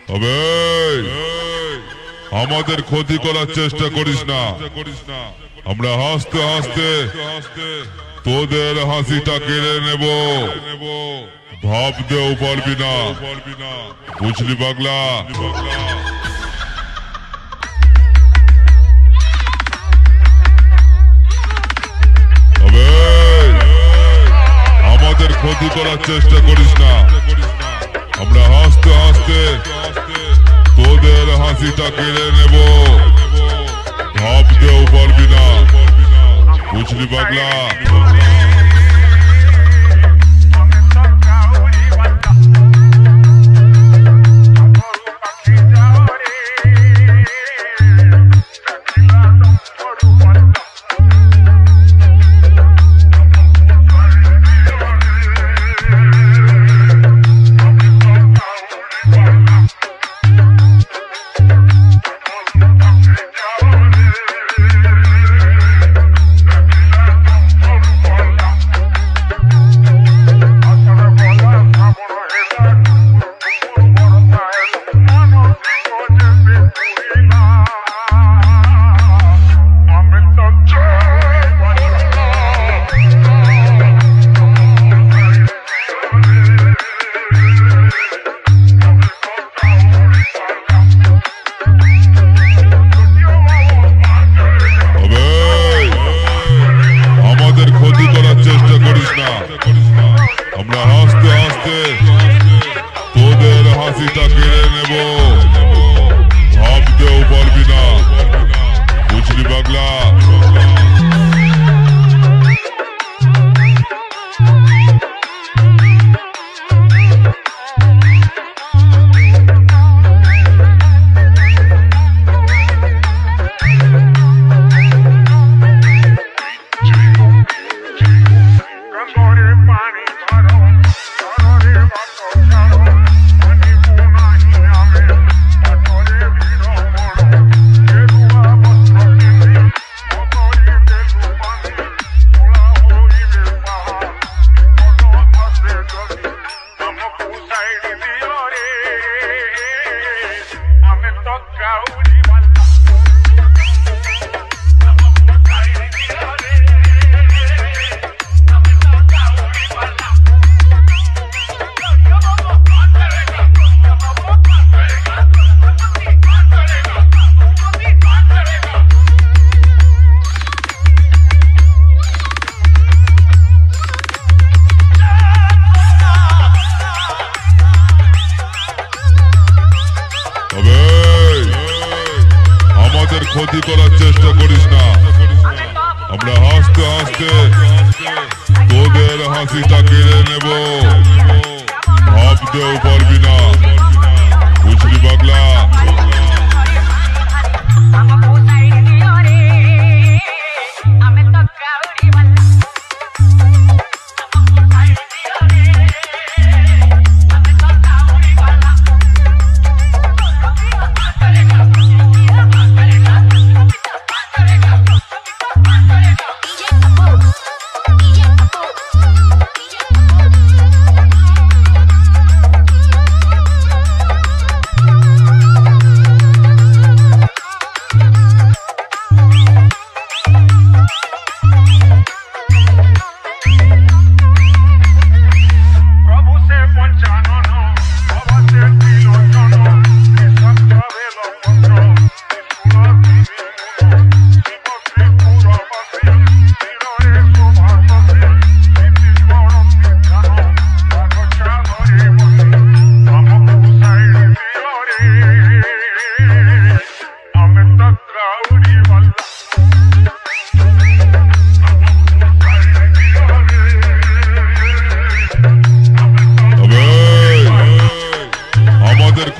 তবে আমাদের ক্ষতি করার চেষ্টা করিস না। আমরা হাসতে হাসতে তোদের হাসিটা কেড়ে নেব, ভাবতেও পারবি না। বুঝলি পাগলা? তবে আমাদের ক্ষতি করার চেষ্টা করিস না। আমরা হাসতে হাসতে তোদের হাসিটা কেড়ে নেব, ভাবতেও পারবি না। বুঝলি পাগলা? আমরা হাসতে হাসতে তোদের হাসিটা কেড়ে নেব, ভাবতেও পারবি না। বুঝলি পাগলা? আমাদের ক্ষতি করার চেষ্টা করিস না। আমরা হাসতে হাসতে তোদের হাসিটা কেড়ে নেব, ভাবতেও পারবি না। বুঝলি পাগলা?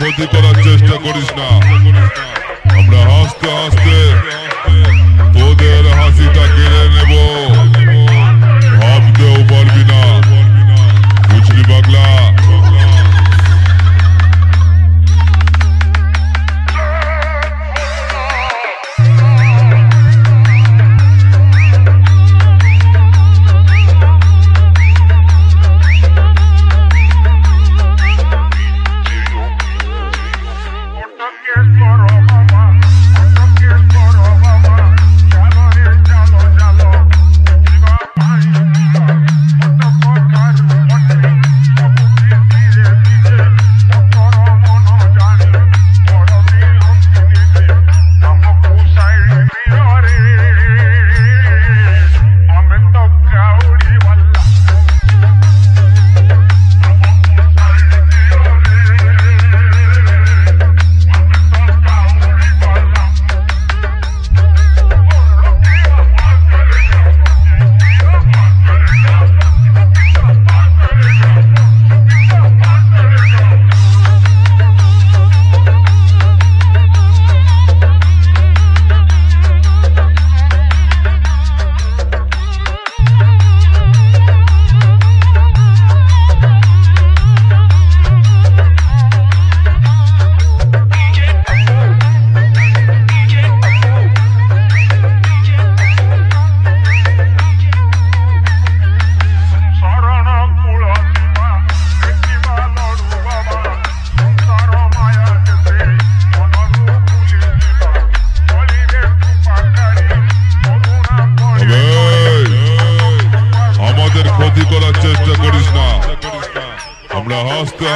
ক্ষতি করার চেষ্টা করিস না। আমরা হাসতে হাসতে তোদের হাসিটা কেড়ে নেব, ভাবতেও পারবি না। বুঝলি পাগলা?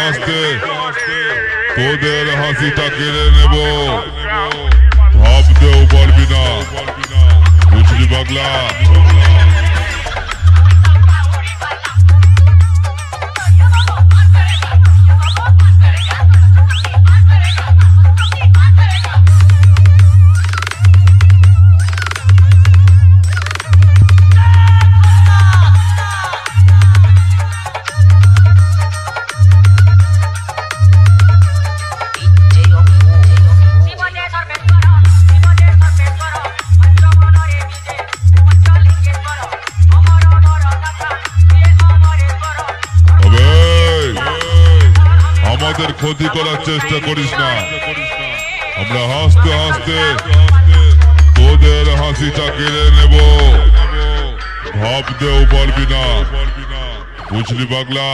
হাসতে তোদের হাসিটা কেড়ে নেব, ভাবতেও পারবি না, বুঝলি পাগলা? আমাদের ক্ষতি করার চেষ্টা করিস না, আমরা হাসতে হাসতে তোদের হাসিটা কেড়ে নেব, ভাবতেও পারবি না, বুঝলি পাগলা?